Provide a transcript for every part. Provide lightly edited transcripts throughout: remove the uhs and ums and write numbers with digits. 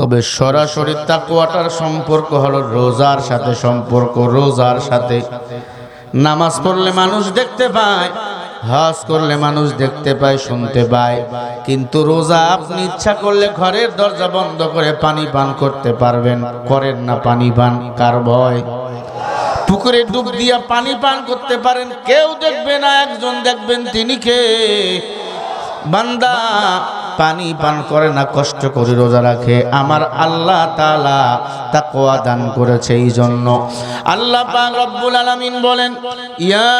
তবে সরাসরি তাকওয়াটার সম্পর্ক হলো রোজার সাথে সম্পর্ক। রোজার সাথে নামাজ পড়লে মানুষ দেখতে পায়, হজ করলে মানুষ দেখতে পায়, শুনতে পায়, কিন্তু রোজা আপনি ইচ্ছা করলে ঘরের দরজা বন্ধ করে পানি পান করতে পারবেন। করেন না পানি পান? কার ভয়? পুকুরে ডুব দিয়া পানি পান করতে পারেন, কেউ দেখবে না, একজন দেখবেন, তিনি কে? বান্দা পানি পান করে না, কষ্ট করে রোজা রাখে। আমার আল্লাহ তাআলা তাকওয়া দান করেছে। এই জন্য আল্লাহ পাক রব্বুল আলামিন বলেন, ইয়া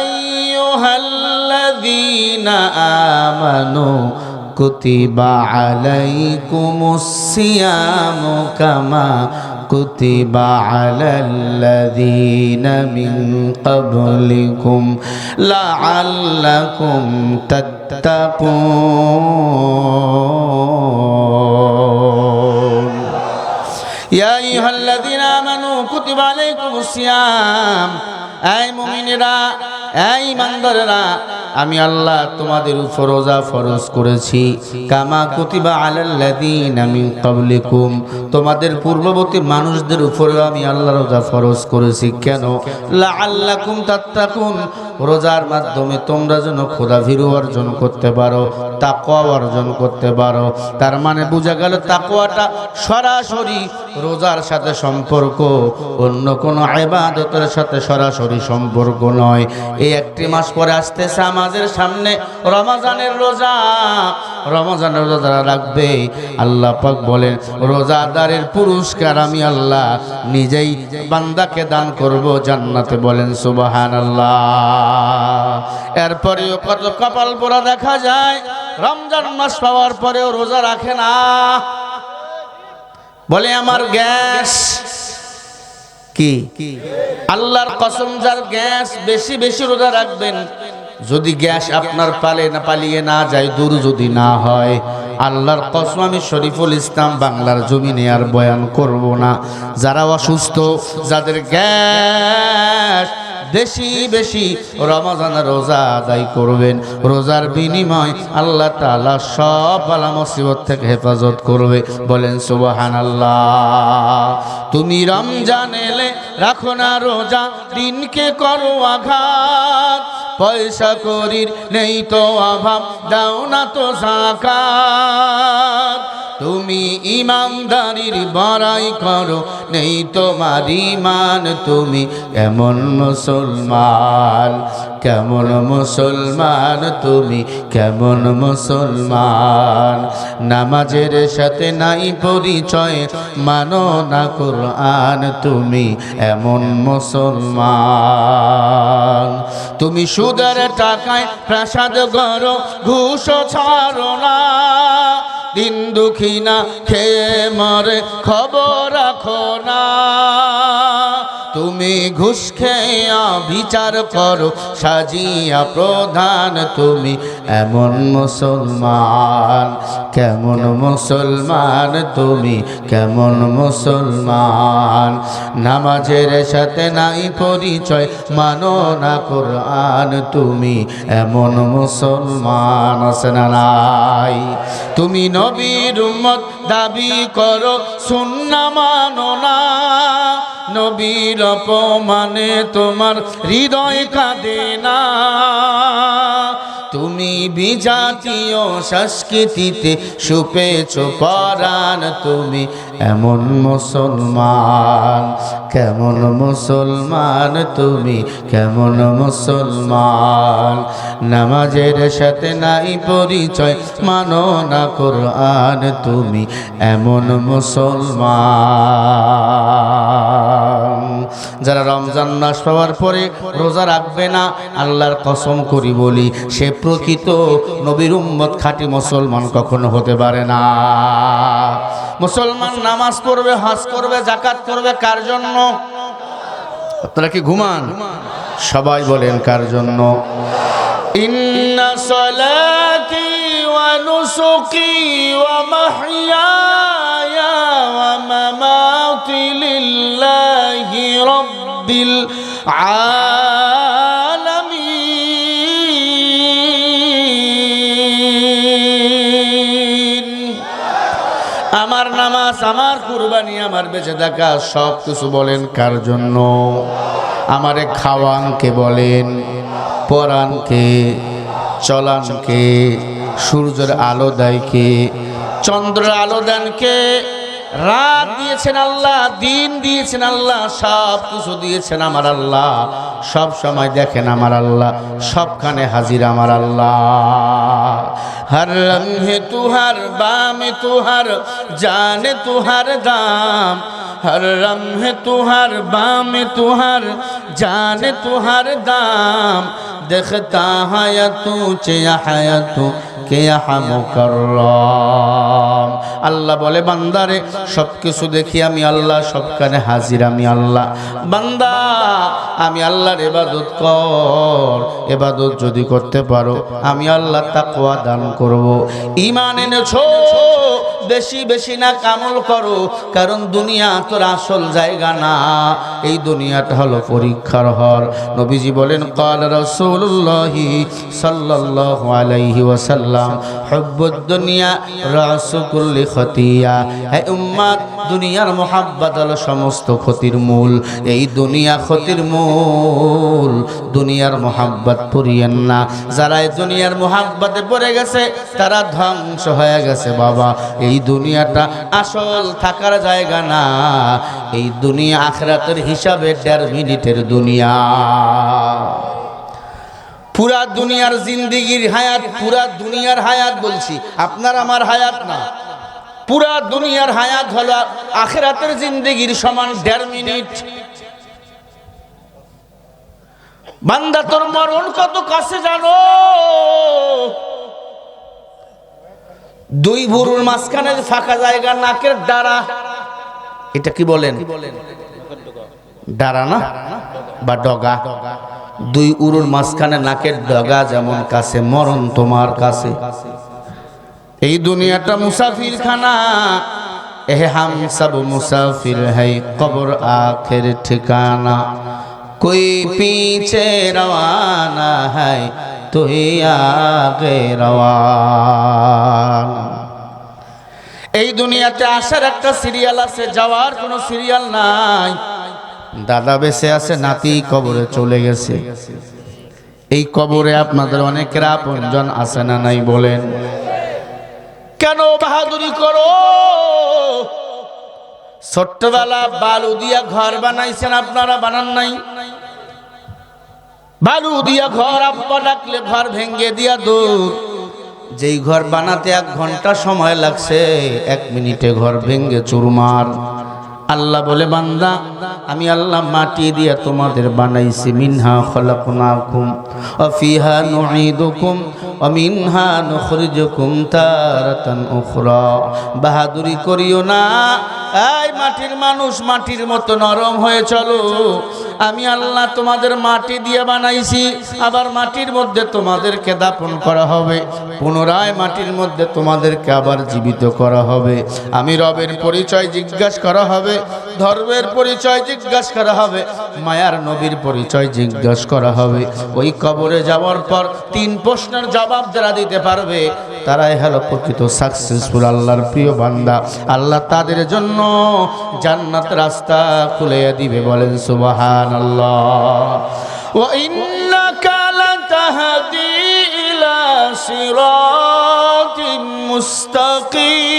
আইয়ুহাল্লাযীনা আমানু কুতিবা আলাইকুমুস সিয়ামু কামা কুতিবা আলাল্লাযীনা মিন ক্বাবলিকুম লাআল্লাকুম তাত্তাকুন। ইয়া আইয়ুহাল্লাযীনা আমানু কুতিবা আলাইকুমুস সিয়াম। এই মুমিনেরা, এই ইমানদারেরা, আমি আল্লাহ তোমাদের উপর রোজা ফরজ করেছি। কামা কুতিবা আলাল্লাযীনা মিন ক্বাবলিকুম, তোমাদের পূর্ববর্তী মানুষদের উপরে আমি আল্লাহ রোজা ফরজ করেছি। কেন? লাআল্লাকুম তাত্তাকুন, রোজার মাধ্যমে তোমরা যেন খোদাভীরু অর্জন করতে পারো, তাকওয়া অর্জন করতে পারো। তার মানে বোঝা গেল তাকওয়াটা সরাসরি রোজার সাথে সম্পর্ক, অন্য কোনো ইবাদতের সাথে সরাসরি সম্পর্ক নয়। এই একটি মাস পরে আসতেছে আমাদের সামনে রমজানের রোজা। রমজানের রোজা যারা রাখবে, আল্লাহ পাক বলেন রোজাদারের পুরস্কার আমি আল্লাহ নিজেই বান্দাকে দান করব জান্নাতে। বলেন সুবহানাল্লাহ। এরপরেও কত কপাল পোড়া দেখা যায় রমজান মাস পাওয়ার পরেও রোজা রাখে না। বলে আমার গ্যাস। কি আল্লাহর কসম, যার গ্যাস বেশি বেশি রোজা রাখবেন, যদি গ্যাস আপনার পালিয়ে না যায়, দূর যদি না হয়, আল্লাহর কসম আমি শরীফুল ইসলাম বাংলার জমিনে আর বয়ান করব না। যারা অসুস্থ, যাদের গ্যাস বেশি বেশি, রমজান রোজা আদায় করবেন। রোজার বিনিময় আল্লাহ তাআলা সব বালা মুসিবত থেকে হেফাজত করবে। বলেন সুবহানাল্লাহ। তুমি রমজান এলে রাখো না রোজা, দিনকে করো আঘাত, পয়সা করির নেই তো অভাব, দাও না তো যাকাত। তুমি ইমানদারির বড়াই করো, নেই তোমার ঈমান, তুমি কেমন মুসলমান, কেমন মুসলমান, তুমি কেমন মুসলমান। নামাজের সাথে নাই পরিচয়, মানো না কোরআন, তুমি এমন মুসলমান। তুমি সুদের টাকায় প্রাসাদ গড়ো, ঘুষ ছাড়ো না, দিন দুঃখী না খেয়ে মরে খবর রাখো না। তুমি ঘুষ খেয়া বিচার করো, সাজিয়া প্রধান, তুমি এমন মুসলমান, কেমন মুসলমান, তুমি কেমন মুসলমান। নামাজের সাথে নাই পরিচয়, মানো না কোরআন, তুমি এমন মুসলমান। আছে না নাই? তুমি নবীর উম্মত দাবি করো, সুন্নাহ মানো না, নবীর অপমানে তোমার হৃদয় কাঁদে না। তুমি বিজাতীয় সংস্কৃতিতে সুপেছ পরাণ, তুমি এমন মুসলমান, কেমন মুসলমান, তুমি কেমন মুসলমান। নামাজের সাথে নাই পরিচয়, মানো না কোরআন, তুমি এমন মুসলমান। যারা রমজান মাস পাওয়ার পরে রোজা রাখবে না, আল্লাহর কসম করি বলি, সে প্রকৃত নবীর উম্মত, খাঁটি মুসলমান কখনো হতে পারে না। মুসলমান নামাজ পড়বে, হজ করবে, যাকাত করবে কার জন্য? আপনারা কি ঘুমান? সবাই বলেন কার জন্য? ইন্না সালাতি ওয়া নুসুকি ওয়া মাহইয়ায়া ওয়া মামাতি লিল্লাহি রাব্বিল আলামিন। আমার নাম নামাজ, আমার কুরবানি, আমার বেঁচে থাকা সব কিছু বলেন কার জন্য? আমারে খাওয়ানকে বলেন, পরানকে, চলানকে, সূর্যের আলো দেয়কে, চন্দ্রের আলো দেনকে, রাত দিয়েছেন আল্লাহ, দিন দিয়েছেন আল্লাহ, সব কিছু দিয়েছেন আমার আল্লাহ। সব সময় দেখেন আমার আল্লাহ, সবখানে হাজির আমার আল্লাহ। हर लम्हे तुहार बाम तुहार जाने तुहार दाम, हर लम्हे तुहार बाम तुहार जाने तुहार दाम, देखता है तू चाहे तू আল্লাহ বলে বান্দারে সব কিছু দেখি আমি আল্লাহ, সবখানে হাজির আমি আল্লাহ। বান্দা আমি আল্লাহর ইবাদত কর, ইবাদত যদি করতে পারো আমি আল্লাহ তাকওয়া দান করব। ঈমান এনেছো বেশি বেশি না কামল করো, কারণ দুনিয়া তোর আসল জায়গা না, এই দুনিয়াটা হলো পরীক্ষার ঘর। নবীজি বলেন ক্বালা রাসূলুল্লাহি সাল্লাল্লাহু আলাইহি ওয়াসাল্লাম হুব্বুদ দুনিয়া রাসু কুল্লি খতিয়া। হে উম্মত, দুনিয়ার মোহাব্বত হলো সমস্ত ক্ষতির মূল। এই দুনিয়া ক্ষতির মূল, দুনিয়ার মোহাব্বত করিয়েন না। যারা এই দুনিয়ার মোহাব্বতে পড়ে গেছে তারা ধ্বংস হয়ে গেছে বাবা। এই দুনিয়াটা আসল থাকার জায়গা না, এই দুনিয়া আখিরাতের হিসাবে 1.5 মিনিটের দুনিয়া। পুরা দুনিয়ার জিন্দেগির হায়াত, পুরা দুনিয়ার হায়াত বলছি, আপনার আমার হায়াত না। পুরা দুনিয়ার হায়াত হলো আখিরাতের জিন্দেগির সমান 1.5 মিনিট। বান্দা তোর মরণ কত কাছে জানো? 2 ভুরুর মাঝখানে ফাঁকা জায়গা, নাকের ডারা, এটা কি বলেন? ডারা না বা ডগা। 2 উরুর মাঝখানে নাকের ডগা যেমন কাছে, মরণ তোমার কাছে। এই দুনিয়াটা মুসাফির খানা, এ হাম সব মুসাফির হ্যায়, কবর আখের ঠিকানা। कोई पीछे रवाना है तो ही आगे रवाना। এই দুনিয়াতে আসার একটা সিরিয়াল আছে, যাওয়ার কোনো সিরিয়াল নাই। দাদা বেঁচে আছে, নাতি কবরে চলে গেছে। এই কবরে আপনাদের অনেকের আপনজন আছে না নাই বলেন? কেন বাহাদুরি করো? ছোট্টবেলা বালু দিয়া ঘর বানাইছেন, আপনারা বানান নাই? বালু দিয়া ঘর, আব্বা ডাকলে ঘর ভেঙ্গে দিয়া দূর। যেই ঘর বানাতে 1 ঘন্টা সময় লাগছে, 1 মিনিটে ঘর ভেঙ্গে চুরমার। আল্লাহ বলে বান্দা আমি আল্লাহ মাটি দিয়ে তোমাদের বানাইছি, মিনহা খলাকনাকুম ওয়া ফিহা নুঈদুকুম ওয়া মিনহা নুখরিজুকুম তারাতান উখরা। বাহাদুরি করিও না, এই মাটির মানুষ, মাটির মতো নরম হয়ে চলো। আমি আল্লাহ তোমাদের মাটি দিয়ে বানাইছি, আবার মাটির মধ্যে তোমাদেরকে দাফন করা হবে, পুনরায় মাটির মধ্যে তোমাদেরকে আবার জীবিত করা হবে। আমি রবের পরিচয় জিজ্ঞাসা করা হবে, ধর্মের পরিচয় জিজ্ঞাসা করা হবে, মায়ার নবীর পরিচয় জিজ্ঞাসা করা হবে। ওই কবরে যাওয়ার পর 3 প্রশ্নের জবাব যারা দিতে পারবে তারাই হলো প্রকৃত সাকসেসফুল আল্লাহর প্রিয় বান্দা। আল্লাহ তাদের জন্য জান্নাত রাস্তা খুলে দিবে, বলেন সুবহানাল্লাহ। ওয়া ইন্নাকা লাতাহদি ইলা সিরাতিন মুস্তাকিম।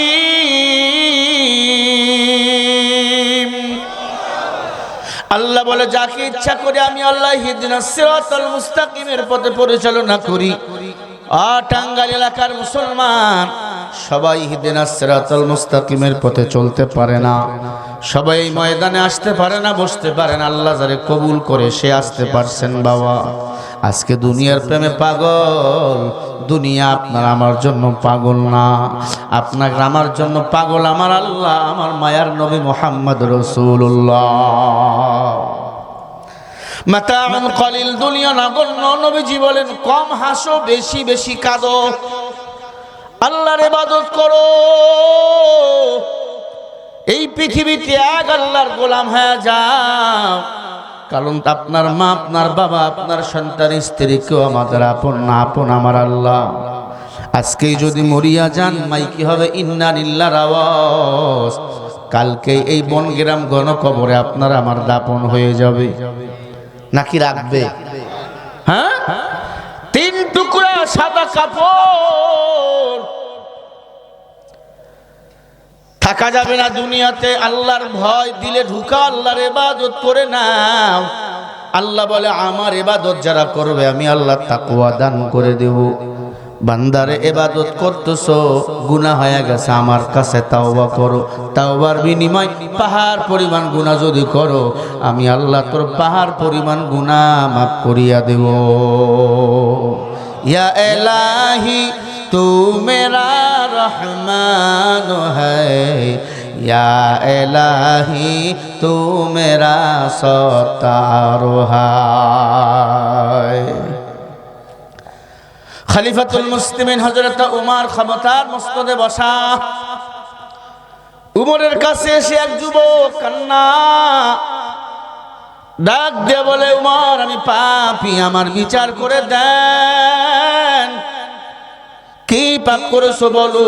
আল্লাহ বলে যাকে ইচ্ছা করে আমি আল্লাহ ইহদিনাস সিরাতাল মুস্তাকিমের পথে পরিচালনা করি। টাঙ্গাইল এলাকার মুসলমান সবাই ইহদিনাস সিরাতাল মুস্তাকিমের পথে চলতে পারে না, সবাই ময়দানে আসতে পারে না, বসতে পারে না। আল্লাহ যারে কবুল করে সে আসতে পারছেন বাবা। আজকে দুনিয়ার প্রেমে পাগল, দুনিয়া আপনার আমার জন্য পাগল না, আপনার আমার জন্য পাগল আমার আল্লাহ, আমার মায়ার নবী মুহাম্মদ রাসূলুল্লাহ। মাতাউন কলিল, দুনিয়া নগণ্য। নবীজি বলেন কম হাসো, বেশি বেশি কাঁদো, আল্লাহর ইবাদত করো। এই পৃথিবীতে এক আল্লাহর গোলাম হয়ে যাও, কারণ আপনার মা, আপনার বাবা, আপনার সন্তান, স্ত্রী কেউ আমাদের আপন না, আপন আমার আল্লাহ। আজকেই যদি মরিয়া যান মাইকি হবে ইন্না লিল্লাহির আওয়াজ, কালকে এই বনগ্রাম গণকবরে আপনার আমার দাপন হয়ে যাবে। নাকি রাখবে? হ্যাঁ, 3 টুকরা সাদা কাপড়, থাকা যাবে না দুনিয়াতে। আল্লাহর ভয় দিলে ঢুকা, আল্লাহর ইবাদত করে নাও। আল্লাহ বলে আমার ইবাদত যারা করবে আমি আল্লাহ তাকওয়া দান করে দেব। বান্দারে ইবাদত করতেছো, গুনাহ হয়ে গেছে, আমার কাছে তাওবা করো। তাওবার বিনিময় পাহাড় পরিমাণ গুনাহ যদি করো, আমি আল্লাহ তোর পাহাড় পরিমাণ গুনাহ মাফ করিয়া দেব। ইয়া ইলাহি তু মেরা রহমান হ্যায়, ইয়া ইলাহি তু মেরা সত্তার হ্যায়। খলিফাতুল মুসলিমিন হযরত উমর ক্ষমতার মস্তদে বসা। উমরের কাছে এসে এক যুবক কান্না ডাক দিয়ে বলে, উমর আমি পাপী, আমার বিচার করে দেন, কি পাপ করেছো বলো।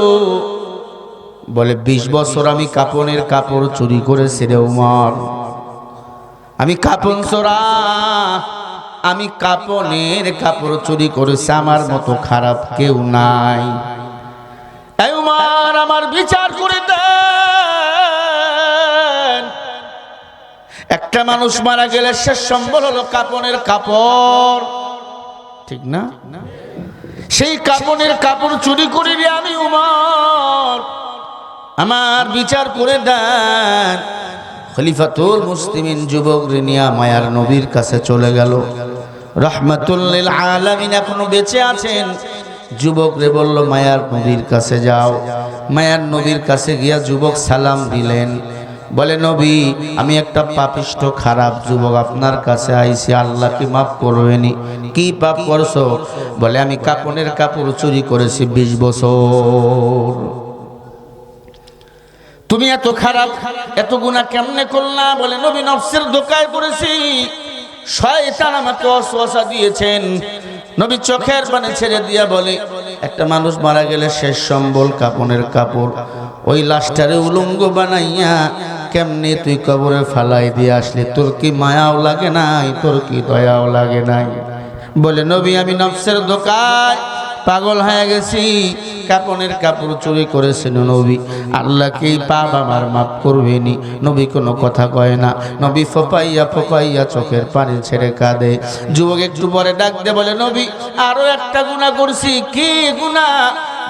বলে 20 বছর আমি কাপনের কাপড় চুরি করেছি রে উমর, আমি কাপন চোরা, আমি কাপনের কাপড় চুরি করেছি, আমার মতো খারাপ কেউ নাই। এই উমর আমার বিচার করে দেন। একটা মানুষ মারা গেলে শেষ সম্বল হলো কাপনের কাপড়, ঠিক না? সেই কাপনের কাপড় চুরি করে দিয়ে আমি উমর, আমার বিচার করে দেন। খলিফাতুল মুসলিমিন যুবক রিনিয়া মায়ার নবীর কাছে চলে গেল। রহমাতুল লিল আলামিন এখনো বেঁচে আছেন। যুবক রে বলল মায়ার নবীর কাছে যাও। মায়ার নবীর কাছে গিয়া যুবক সালাম দিলেন। বলে নবী আমি একটা পাপিষ্ঠ খারাপ যুবক আপনার কাছে আইছি, আল্লাহ কি মাফ করবেনি? কি পাপ করছো? বলে আমি কাপনের কাপড় চুরি করেছি 20 বছর। তুমি এত খারাপ, এত গুনাহ কেমনে করলা? বলে নবী নফসের ধোঁকায় পড়েছি, শয়তান আমাকে ওয়াসওয়াসা দিয়েছেন। নবী চোখের পানি ছেড়ে দিয়া বলে, একটা মানুষ মারা গেলে শেষ সম্বল কাপনের কাপড়, ওই লাশটারে উলঙ্গ বানাইয়া কেমনে তুই কবরে ফালাই দিয়ে আসলে? তোর কি মায়াও লাগে নাই? তোর কি দয়াও লাগে নাই? বলে নবী আমি নফসের ধোঁকায় পাগল হয়ে গেছি, কাপনের কাপড় চুরি করেছেন নবী, আল্লাহ কি পাপ আমার মাফ করবেনি? নবী কোনো কথা কয় না। নবী ফোপাইয়া ফোপাইয়া চোখের পানি ছেড়ে কাঁদে। যুবক একটু পরে ডাক দে বলে নবী আরো একটা গুনাহ করছি। কি গুনাহ?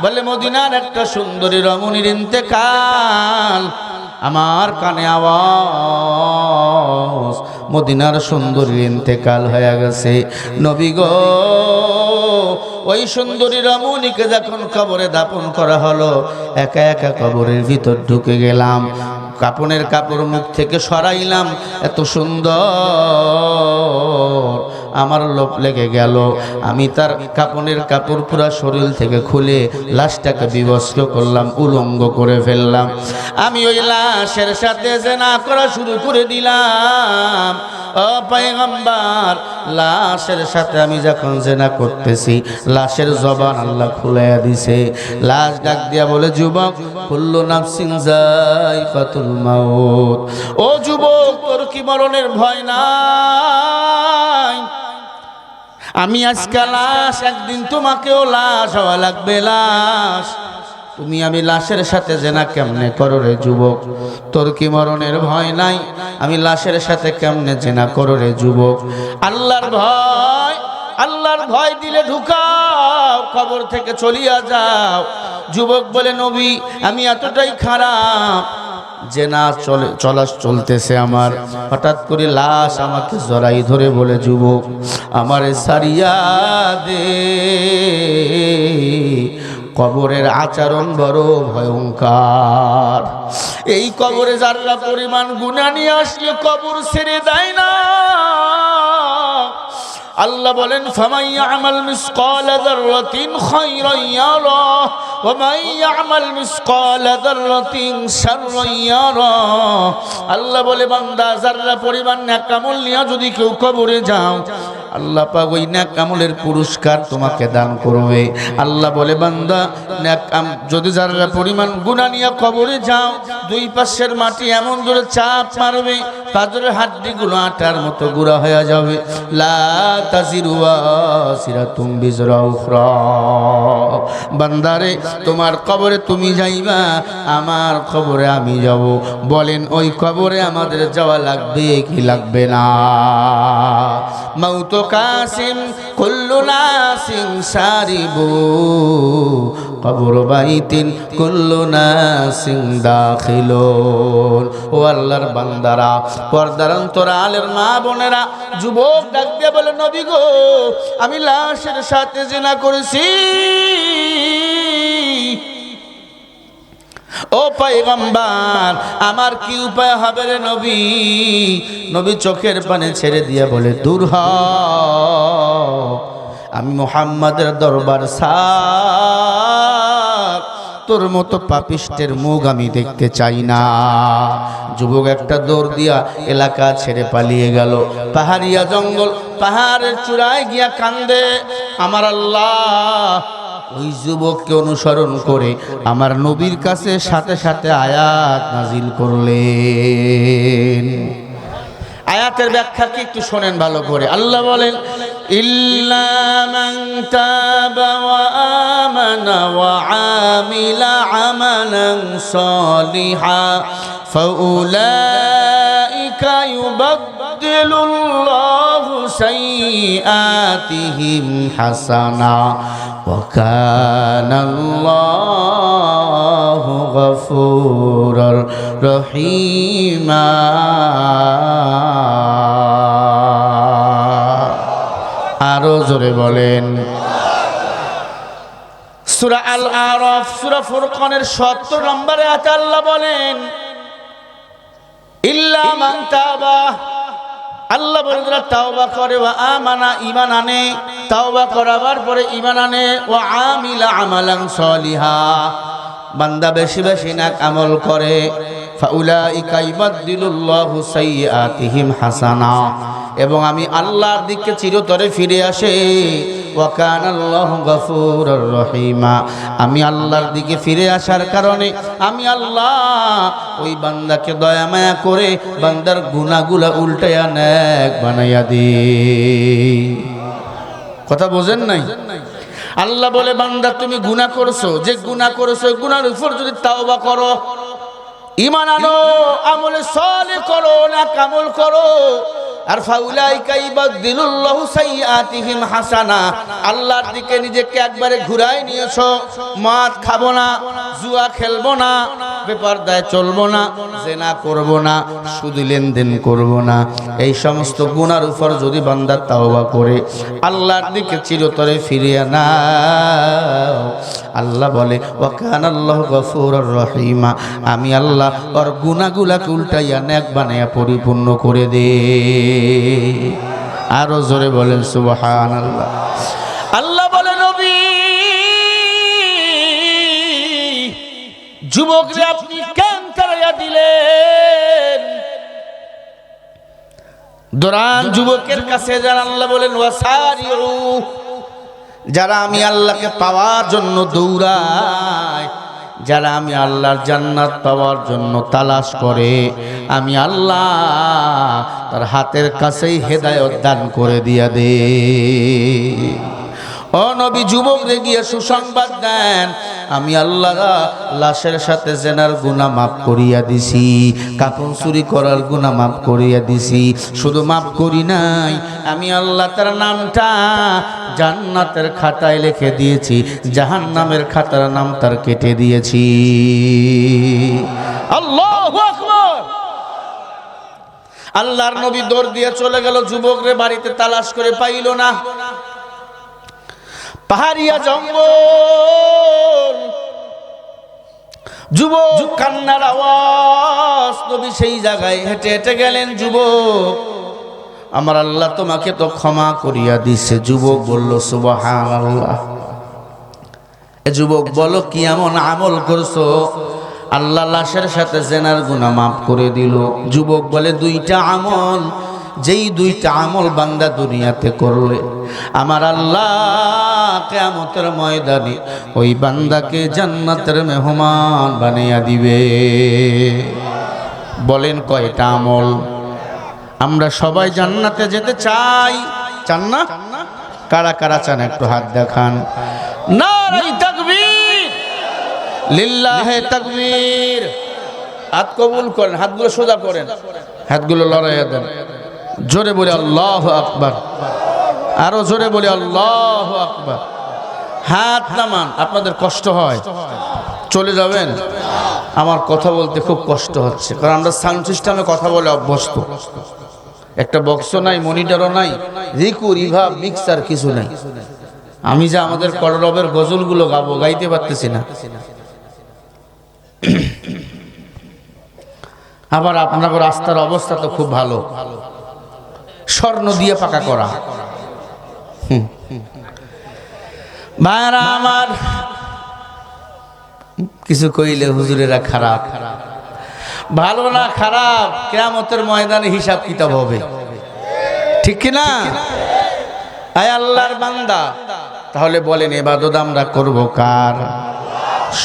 বলে মদিনার একটা সুন্দরী রমণীর ইন্তেকাল। আমার কানে আওয়াজ, মদিনার সুন্দরীর ইন্তেকাল হয়ে গেছে। নবী গো ওই সুন্দরী রমণীকে যখন কবরে দাপন করা হলো, একা একা কবরের ভিতর ঢুকে গেলাম, কাপনের কাপড় মুখ থেকে সরাইলাম, এত সুন্দর, আমার লোভ লেগে গেল। আমি তার কাপনের কাপড় পুরা শরীর থেকে খুলে লাশটাকে বিবস্ত্র করলাম, উলঙ্গ করে ফেললাম। আমি ওই লাশের সাথে জিনা করা শুরু করে দিলাম। ও পয়গম্বর, লাশের সাথে আমি যখন জিনা করতেছি, লাশের জবান আল্লাহ খুলাইয়া দিছে। লাশ ডাক দিয়া বলে যুবক, কুল্লু নাফসিন যায়কাতুল মাউত। ও যুবক, তোর কি মরণের ভয় নাই? আমি আজকে লাশ, একদিন তোমাকেও লাশ হওয়া লাগবে। লাশ তুমি আমি লাশের সাথে জেনা কেমনে করো রে যুবক? তোর কি মরণের ভয় নাই? আমি লাশের সাথে কেমনে জেনা করো রে যুবক? আল্লাহর ভয়, আল্লাহর ভয় দিলে ঢুকাও, কবর থেকে চলিয়া যাও। যুবক বলে নবী আমি এতটাই খারাপ যে না চলতেছে আমার, হঠাৎ করে লাশ আমাকে জড়াই ধরে বলে যুবক আমারে সারিয়া দে। কবরের আচরণ বড় ভয়ঙ্কর। এই কবরে যারা পরিমাণ গুনাহ নিয়ে আসলে কবর ছেড়ে দেয় না। আল্লাহ বলেন ফামান ইয়ামাল মিসকালা যাররাতিন খায়রান ইয়ারাহ ওয়া মান ইয়ামাল মিসকালা যাররাতিন শাররান ইয়ারাহ। আল্লাহ বলে বান্দা যারা পরিমাণ নেক আমল নিয়ে যদি কেউ কবরে যাও, আল্লাহ পাক ওই নেক আমলের পুরস্কার তোমাকে দান করবে। আল্লাহ বলে বান্দা নেক যদি যারা পরিমাণ গুনাহ নিয়ে কবরে যাও, দুই পাশের মাটি এমন জোরে চাপ মারবে পাজরের হাড্ডিগুলো আটার মতো গুঁড়া হয়ে যাবে। লা তাজিরু ওয়াসিরাতুম বিজরা উখরা। বান্দারে তোমার কবরে তুমি যাইবা, আমার কবরে আমি যাব। বলেন ওই কবরে আমাদের যাওয়া লাগবে কি লাগবে না? মাউত কাসিম কুল্লু নাসিন সারিবু কবর বাইতিন কুল্লু নাসিন দাখিলুন। ও আল্লাহর বান্দারা, পর্দার অন্তরালের মা বোনেরা, যুবক ডাক দিয়ে বলে নবী গো, আমি লাশের সাথে জিনা করেছি। ও পয়গম্বর, আমার কি উপায় হবে রে নবী? নবী চোখের পানি ছেড়ে দিয়ে বলে দূর হ, আমি মুহাম্মাদের দরবার সার, তোর মতো পাপিষ্টের মুখ আমি দেখতে চাই না। যুবক একটা দৌড় দিয়া এলাকা ছেড়ে পালিয়ে গেল। পাহাড়িয়া জঙ্গল, পাহাড়ের চূড়ায় গিয়া কান্দে। আমার আল্লাহ ওই যুবককে অনুসরণ করে আমার নবীর কাছে সাথে সাথে আয়াত নাজিল করলেন। আয়াতের ব্যাখ্যা কি একটু শোনেন ভালো করে। আল্লাহ বলেন ইল্লা মান তাবা ওয়া আমানা ওয়া আমিলা আমালান সালিহা ফাউলাইকা ইউবাদদিলুল্লাহু সাইয়্যাতিহিম হাসানা ওয়া কানাল্লাহু গফুরুর রহিমা। আরো জোরে বলেন। সূরা আল আরাফ, সূরা ফুরকানের ৭০ নম্বরে আয়াতে আল্লাহ বলেন ইল্লা মান তাবা। আল্লাহ বলেন যারা তাওবা করে, ওয়া আমানা ঈমান আনে, তাওবা করার পরে ঈমান আনে, ওয়া আমিলা আমালান সালিহা, বান্দা বেশি বেশি নেক আমল করে, ফাউলাইকা ইউবাদদিলুল্লাহু সাইয়্যাতিহিম হাসানা, এবং আমি আল্লাহর দিকে চিরতরে ফিরে আসে। ওয়া কানাল্লাহু গফুরুর রহিমা, আমি আল্লাহর দিকে ফিরে আসার কারণে আমি আল্লাহ ওই বান্দাকে দয়া মায়া করে বান্দার গুনাহগুলো উল্টায়া নেক বানাইয়া দিই। কথা বোঝেন নাই? আল্লাহ বলে বান্দা তুমি গুনাহ করছো, যে গুনাহ করছো ওই গুনার উপর যদি তাওবা করো, ঈমান আনো, আমলে সালেহ করো, নেক আমল করো, আর ফাউলাইকা ইউবাদদিলুল্লাহু সাইয়্যাতিহিম হাসানা, আল্লাহর দিকে নিজেকে একবারে ঘুরাই নিয়েছো। মদ খাবো না, জুয়া খেলবো না, বেপরদায় চলবো না, জিনা করবো না, সুদ লেনদেন করবো না, এই সমস্ত গুনার উপর যদি বান্দা তাওবা করে আল্লাহর দিকে চিরতরে ফিরিয়ে নাও, আল্লাহ বলে ওয়া কানাল্লাহু গফুরুর রহিমা, আমি আল্লাহ ওর গুনাহগুলোকে উল্টাইয়া নেক বানাইয়া পরিপূর্ণ করে দে। আরো জোরে বলেন সুবহানাল্লাহ। আল্লাহ বলে নবী যুবকরে আপনি কেন তাড়াইয়া দিলেন? দৌড়ান যুবকের কাছে যারা, আল্লাহ বলেন ওয়াসারিউ, যারা আমি আল্লাহকে পাওয়ার জন্য দৌড়ায়, যারা আমি আল্লাহর জান্নাত পাওয়ার জন্য তালাশ করে, আমি আল্লাহ তার হাতের কাছেই হেদায়েত দান করে দিয়া দে। ও নবী যুবকদের গিয়ে সুসংবাদ দেন, আমি আল্লাহ লাশের সাথে জেনার গুনাহ মাফ করিয়া দিছি, কাপড় চুরি করার গুনাহ মাফ করিয়া দিছি। শুধু মাফ করি নাই, আমি আল্লাহ তার নামটা জান্নাতের খাতায় লিখে দিয়েছি, জাহান্নামের খাতার নাম তার কেটে দিয়েছি। আল্লাহু আকবার। আল্লাহর নবী দৌড় দিয়ে চলে গেল, যুবকরে বাড়িতে তালাশ করে পাইল না। পাহাড়িয়া জঙ্গল, যুবক কান্নার আওয়াজ, নবী সেই জায়গায় হেঁটে হেঁটে গেলেন। যুবক আমার আল্লাহ তোমাকে তো ক্ষমা করিয়া দিছে। যুবক বলল সুবহানাল্লাহ। যুবক বলো কি এমন আমল করছো আল্লাহ লাশের সাথে জেনার গুনাহ মাফ করে দিল? যুবক বলে দুইটা আমল, যেই দুইটা আমল বান্দা দুনিয়াতে করলে আমার আল্লাহ কিয়ামতের ময়দানে ওই বান্দাকে জান্নাতের মেহমান বানিয়ে দিবে। বলেন কয়টা আমল? আমরা সবাই জান্নাতে যেতে চাই, চান না? কারা কারা চান একটু হাত দেখান। নারে তাকবীর, লিল্লাহে তাকবীর। হাত কবুল করেন, হাতগুলো সোজা করেন, হাতগুলো লড়াইয়া দেন। জোরে বলে আল্লাহু আকবার, আরো জোরে বলে আল্লাহু আকবার। হাত নামান, আপনাদের কষ্ট হয়, চলে যাবেন। আমার কথা বলতে খুব কষ্ট হচ্ছে, কারণ আমরা সাউন্ড সিস্টেমে কথা বলে অভ্যস্ত। একটা বক্সও নাই, মনিটরও নাই, রিকু রিভাব মিক্সার কিছু নাই। আমি যে আমাদের কলরবের গজলগুলো গাবো, গাইতে পারতেছি না। আবার আপনাদের রাস্তার অবস্থা তো খুব ভালো, স্বর্ণ দিয়ে পাকা করা। ভাইরা আমার, কিছু কইলে হুজুরেরা খারাপ, ভালো না খারাপ কিয়ামতের ময়দানে হিসাব কিতাব হবে, ঠিক কি না? আয় আল্লাহর বান্দা, তাহলে বলেন ইবাদত আমরা করব কার?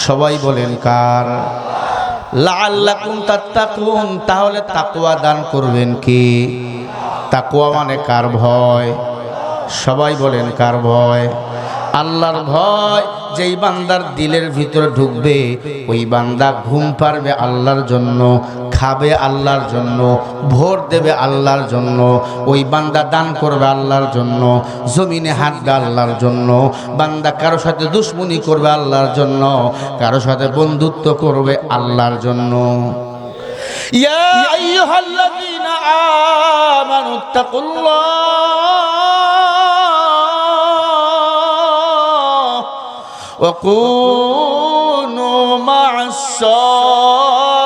সবাই বলেন কার? লাআল্লাকুম তাত্তাকুন, তাহলে তাকওয়া দান করবেন কি? তাকওয়া মানে কার ভয়? সবাই বলেন কার ভয়? আল্লাহর ভয় যেই বান্দার দিলের ভিতরে ঢুকবে, ওই বান্দা ঘুম পারবে আল্লাহর জন্য, খাবে আল্লাহর জন্য, ভোট দেবে আল্লাহর জন্য, ওই বান্দা দান করবে আল্লাহর জন্য, জমিনে হাঁটবে আল্লাহর জন্য, বান্দা কারো সাথে দুশ্মনী করবে আল্লাহর জন্য, কারো সাথে বন্ধুত্ব করবে আল্লাহর জন্য। ইয়া আইয়ুহাল্লাযীনা আমানুত্তাকুল্লাহ وكونوا مع الصادقين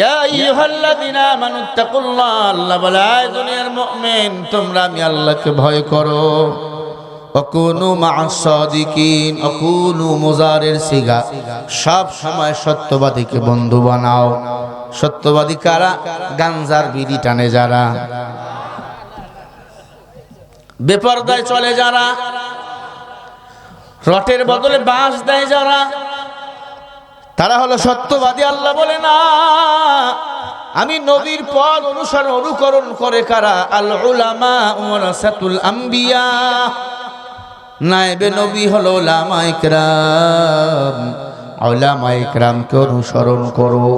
يا أيها الذين آمنوا اتقوا الله আল্লাহ বলে আয় দুনিয়ার মুমিন তোমরা আমি আল্লাহকে ভয় করো। وكونوا مع الصادقين, وكونوا মুজারের সিগা, সব সময় সত্যবাদীকে বন্ধু বানাও। সত্যবাদী কারা? গাঞ্জার বিড়ি টানে যারা, বেপরদায় চলে যারা, রটের বদলে বাঁশ দেয় যারা, তারা হলো সত্যবাদী। আল্লাহ বলে না, আমি নবীর পথ অনুকরণ করে কারা? আল উলামা ওয়ারাসাতুল আম্বিয়া, নায়েবে নবী হলো উলামা ইকরাম। উলামা ইকরামকে অনুসরণ করো।